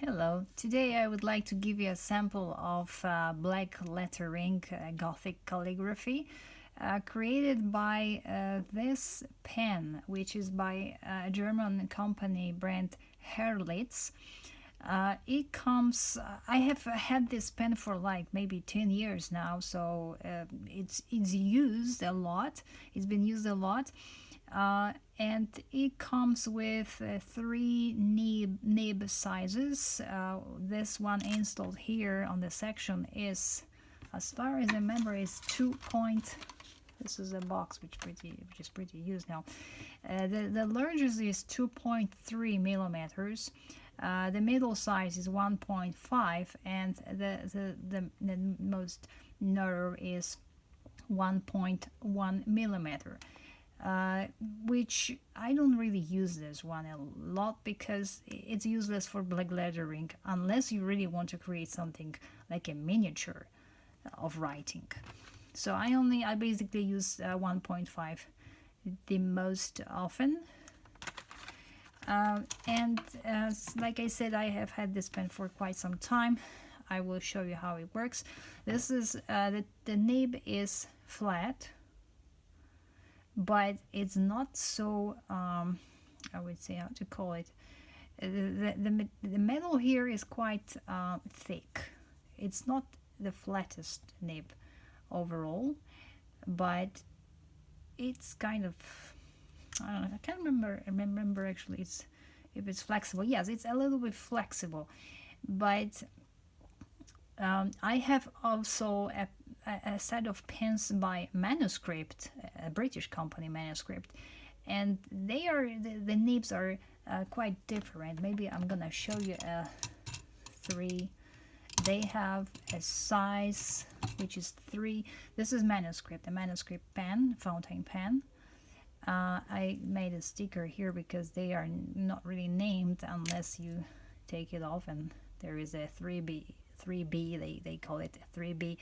Hello, today I would like to give you a sample of black lettering Gothic calligraphy created by this pen, which is by a German company brand Herlitz. It comes, I have had this pen for like maybe 10 years now, so it's used a lot. It's been used a lot. And it comes with three nib sizes. This one installed here on the section is, as far as I remember, is 2 point. This is a box which is pretty used now. The largest is 2.3 millimeters. The middle size is 1.5, and the most narrow is 1.1 millimeter. Which I don't really use this one a lot because it's useless for black lettering unless you really want to create something like a miniature of writing. So I basically use 1.5 the most often. And like I said, I have had this pen for quite some time. I will show you how it works. This is the nib is flat, but it's not so I would say, how to call it, the metal here is quite thick. It's not the flattest nib overall, but it's kind of, I don't know, I can't remember actually if it's flexible. Yes, it's a little bit flexible, but I have also a set of pens by Manuscript, a British company, Manuscript, and they are the nibs are quite different. Maybe I'm gonna show you a three. They have a size which is 3. This is Manuscript, a Manuscript pen, fountain pen. I made a sticker here because they are not really named unless you take it off, and there is a 3B, they call it 3B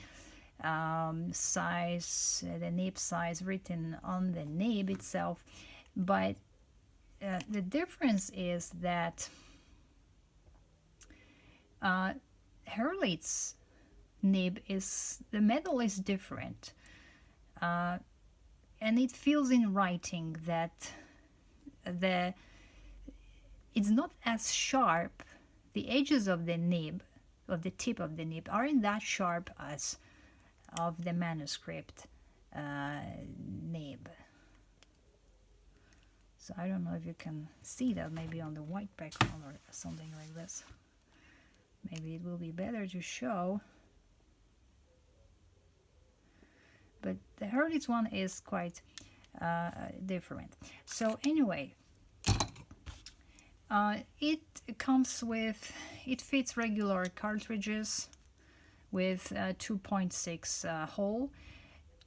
size, the nib size written on the nib itself. But the difference is that Herlitz nib the metal is different, and it feels in writing that it's not as sharp. The edges of the nib, of the tip of the nib, aren't that sharp as of the Manuscript nib. So I don't know if you can see that, maybe on the white background or something like this. Maybe it will be better to show. But the Herlitz one is quite different. So anyway, it comes with, it fits regular cartridges with 2.6 hole,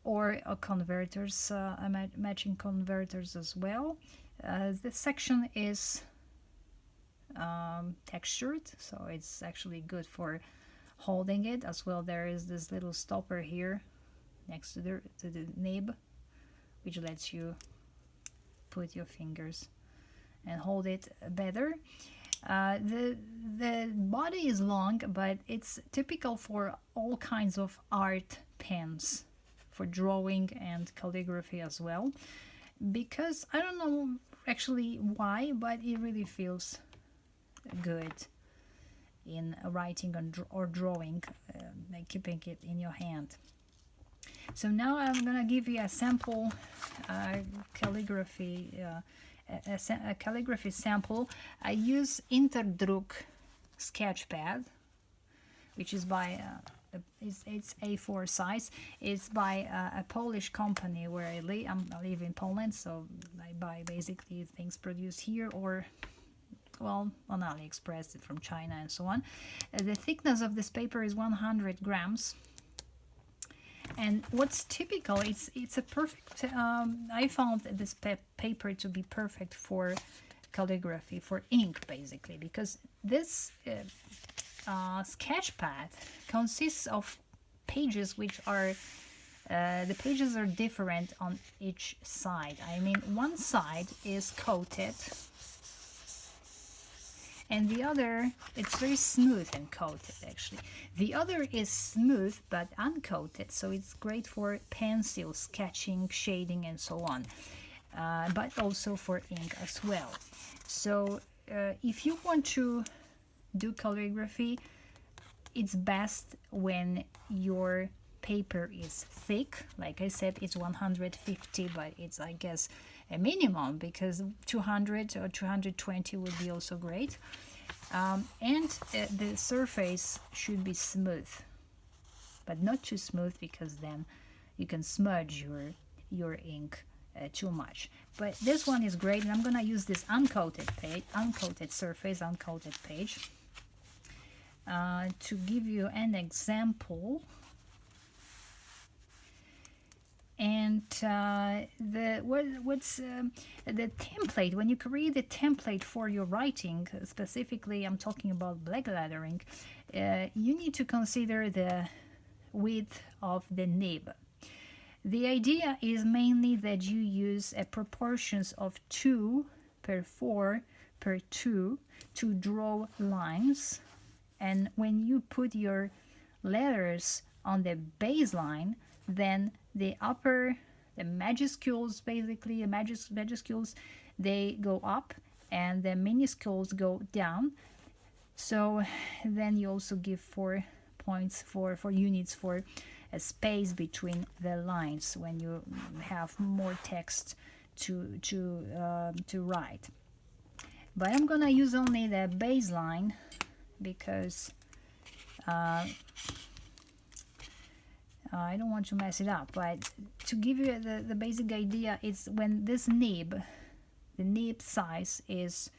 or converters, matching converters as well. The section is textured, so it's actually good for holding it as well. There is this little stopper here next to the nib, which lets you put your fingers and hold it better. The body is long, but it's typical for all kinds of art pens, for drawing and calligraphy as well, because I don't know actually why, but it really feels good in writing or drawing, like keeping it in your hand. So now I'm gonna give you a sample calligraphy a calligraphy sample. I use Interdruck sketchpad, which is by it's A4 size. It's by a Polish company where I live in Poland, so I buy basically things produced here or, well, on AliExpress from China and so on. The thickness of this paper is 100 grams. And what's typical, it's a perfect, I found this paper to be perfect for calligraphy, for ink basically, because this sketchpad consists of pages which are, the pages are different on each side. I mean, one side is coated and the other, it's very smooth and coated actually. The other is smooth but uncoated, so it's great for pencil sketching, shading, and so on, but also for ink as well. So if you want to do calligraphy, it's best when your paper is thick. Like I said, it's 150, but it's, I guess, a minimum, because 200 or 220 would be also great. And the surface should be smooth, but not too smooth, because then you can smudge your ink too much. But this one is great, and I'm gonna use this uncoated page, uncoated surface, uncoated page, to give you an example. And what's the template, when you create the template for your writing, specifically I'm talking about blacklettering, you need to consider the width of the nib. The idea is mainly that you use a proportions of 2:4:2 to draw lines, and when you put your letters on the baseline, then the majuscules, basically the majuscules, they go up and the minuscules go down. So then you also give 4 points for units for a space between the lines when you have more text to write. But I'm gonna use only the baseline, because I don't want to mess it up. But to give you the basic idea, it's when this nib, the nib size is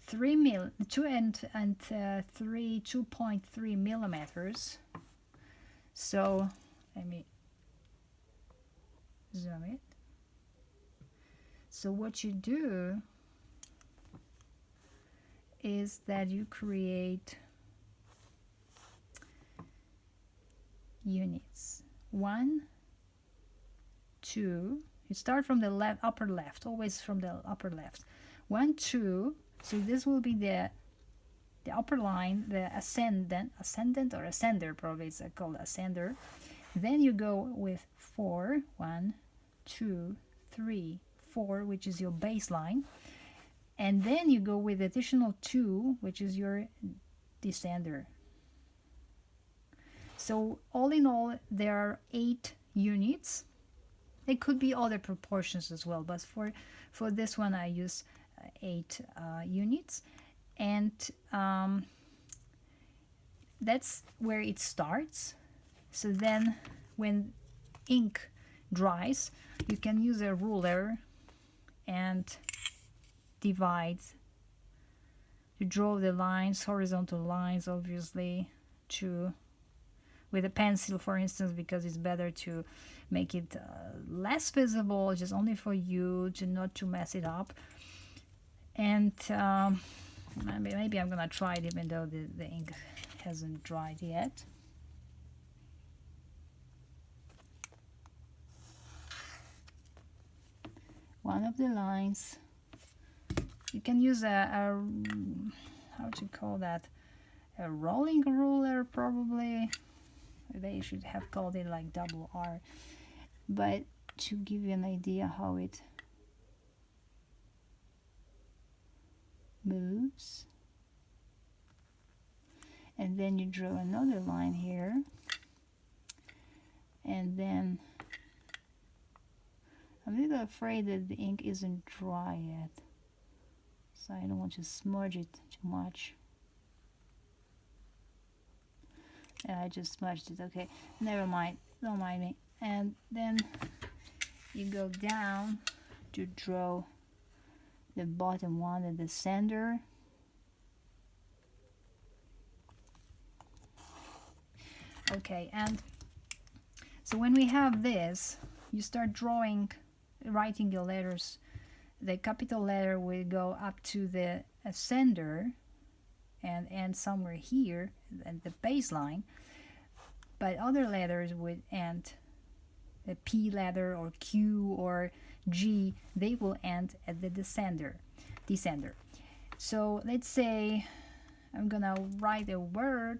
2.3 millimeters. So let me zoom it. So what you do is that you create units. 1, 2. You start from the upper left, always from the upper left. 1, 2. So this will be the upper line, the ascendant or ascender, probably it's called ascender. Then you go with 4. 1, 2, 3, 4, which is your baseline. And then you go with additional 2, which is your descender. So all in all, there are 8 units. It could be other proportions as well, but for this one I use 8 units. And that's where it starts. So then when ink dries, you can use a ruler and divide to draw the lines, horizontal lines, obviously, with a pencil, for instance, because it's better to make it less visible, just only for you, to not to mess it up. And maybe I'm gonna try it, even though the ink hasn't dried yet. One of the lines, you can use a how to call that, a rolling ruler, probably. They should have called it like double R, but to give you an idea how it moves. And then you draw another line here, and then I'm a little afraid that the ink isn't dry yet, so I don't want to smudge it too much. I just smudged it. Okay, never mind, don't mind me. And then you go down to draw the bottom one at the center. Okay, and so when we have this, you start writing your letters. The capital letter will go up to the ascender and end somewhere here at the baseline, but other letters would end, the P letter or Q or G, they will end at the descender. So let's say I'm gonna write a word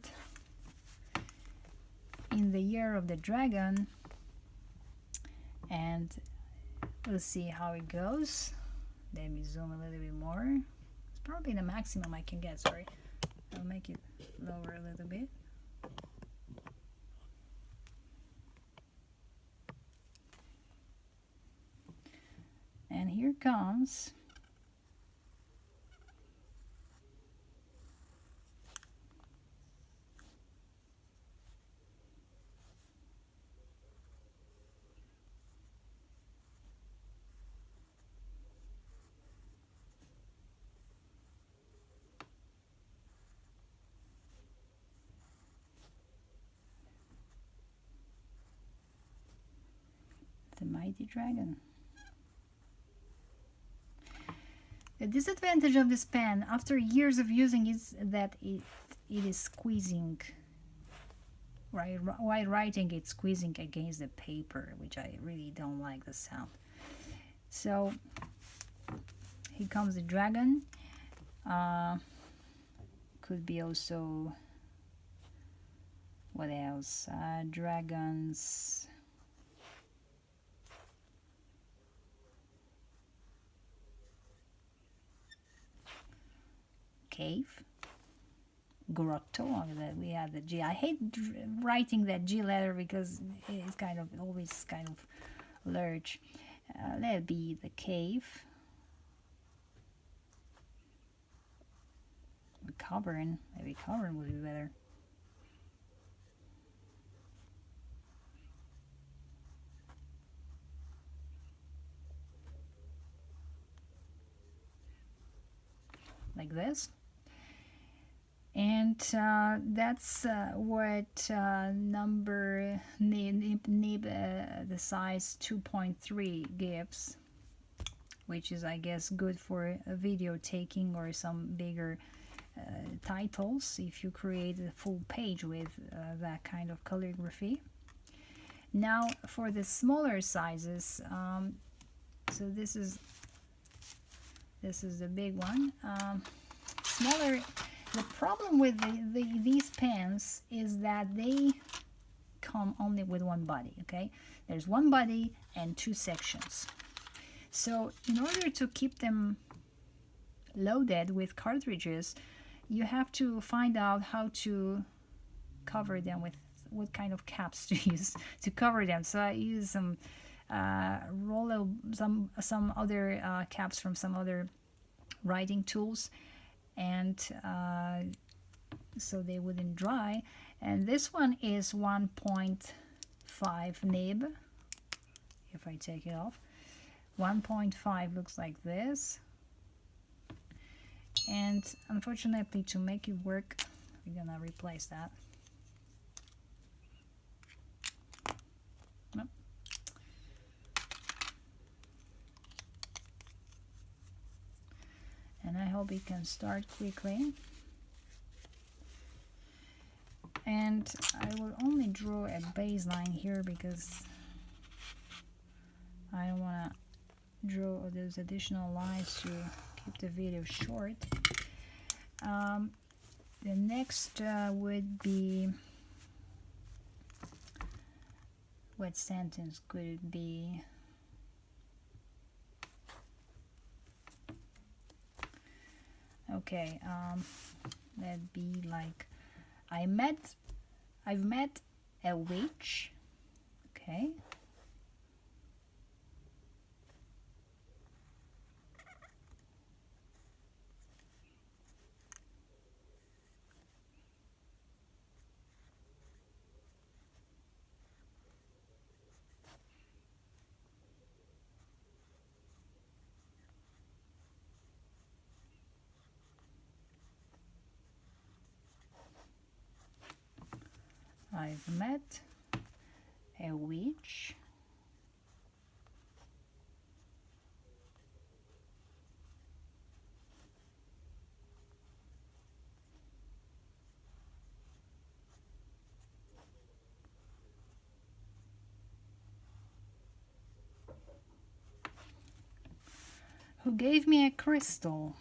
in the year of the dragon, and we'll see how it goes. Let me zoom a little bit more. It's probably the maximum I can get. Sorry, I'll make it lower a little bit. And here comes the mighty dragon. The disadvantage of this pen after years of using is that it is squeezing. Right, while writing, it's squeezing against the paper, which I really don't like the sound. So here comes the dragon. Could be also, what else? Dragons. Cave. Grotto. We have the G. I hate writing that G letter because it's kind of always kind of large. Let it be the cave. Cavern. Maybe cavern would be better. Like this. And that's what number nib the size 2.3 gives, which is, I guess, good for video taking or some bigger titles if you create a full page with that kind of calligraphy. Now for the smaller sizes, so this is the big one. Smaller. The problem with these pens is that they come only with one body, okay? There's one body and two sections. So in order to keep them loaded with cartridges, you have to find out how to cover them with what kind of caps to use to cover them. So I use some some other caps from some other writing tools, and so they wouldn't dry. And this one is 1.5 nib. If I take it off, 1.5 looks like this. And unfortunately, to make it work, we're gonna replace that. Nope. And I hope it can start quickly. And I will only draw a baseline here because I don't want to draw those additional lines to keep the video short. The next would be, what sentence could it be? Okay, that'd be like, I've met a witch. Okay. I've met a witch. Who gave me a crystal.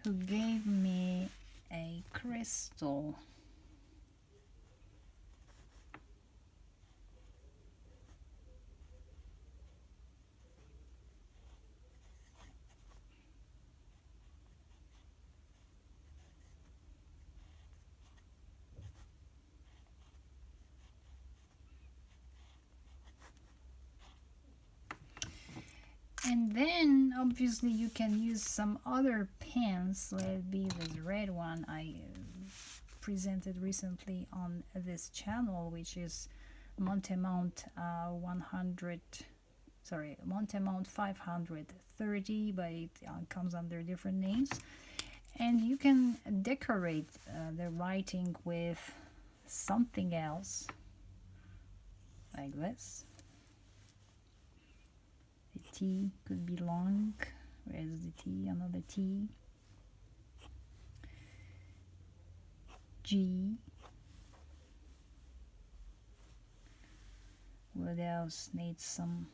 who gave me a crystal. And then obviously you can use some other pens. Let it be this red one I presented recently on this channel, which is Montemount 530, but it comes under different names. And you can decorate the writing with something else like this. The T could be long. Where's the T? Another T. G. What else needs some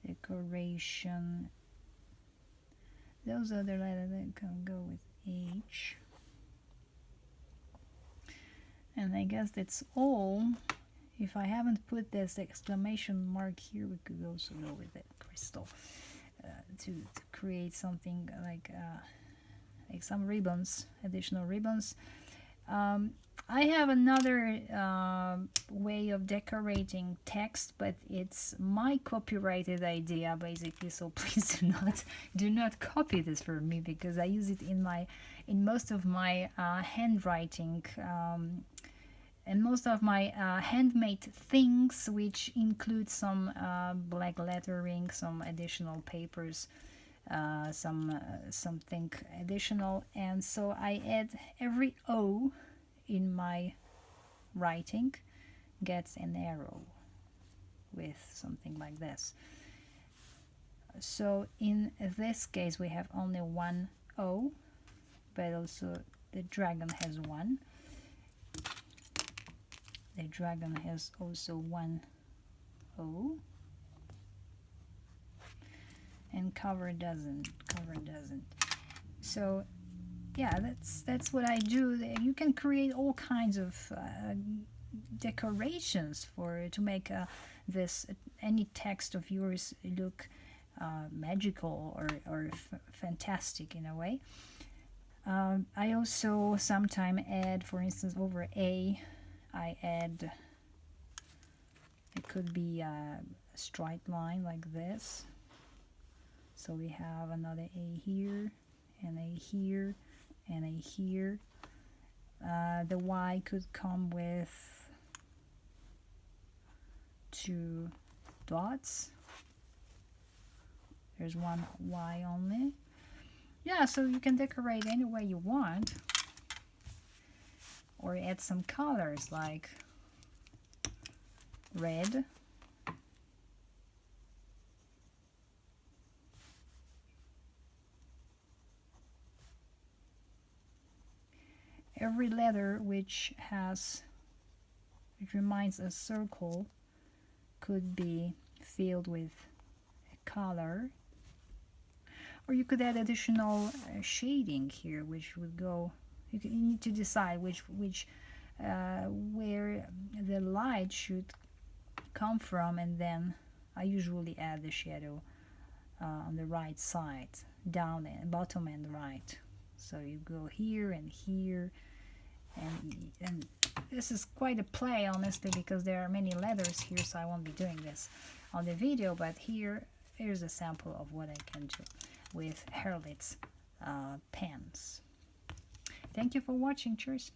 decoration? Those other letters that can go with H. And I guess that's all. If I haven't put this exclamation mark here, we could also go with that crystal to create something like some ribbons, additional ribbons. I have another way of decorating text, but it's my copyrighted idea basically, so please do not copy this for me, because I use it in most of my handwriting and most of my handmade things, which include some black lettering, some additional papers, something additional. And so I add every O in my writing gets an arrow with something like this. So in this case we have only one O, but also the dragon has one. The dragon has also one O, and cover doesn't. So yeah, that's what I do. You can create all kinds of decorations to make any text of yours look magical or fantastic in a way. I also sometimes add, for instance, over A, I add, it could be a straight line like this. So we have another A here, and A here, and A here. The Y could come with 2 dots. There's one Y only. Yeah, so you can decorate any way you want, or add some colors like red, every letter which reminds a circle could be filled with a color. Or you could add additional shading here, which would go. You need to decide where the light should come from, and then I usually add the shadow on the right side, down and bottom and right. So you go here and here, and this is quite a play, honestly, because there are many letters here, so I won't be doing this on the video. But here's a sample of what I can do with Herlitz pens. Thank you for watching. Cheers.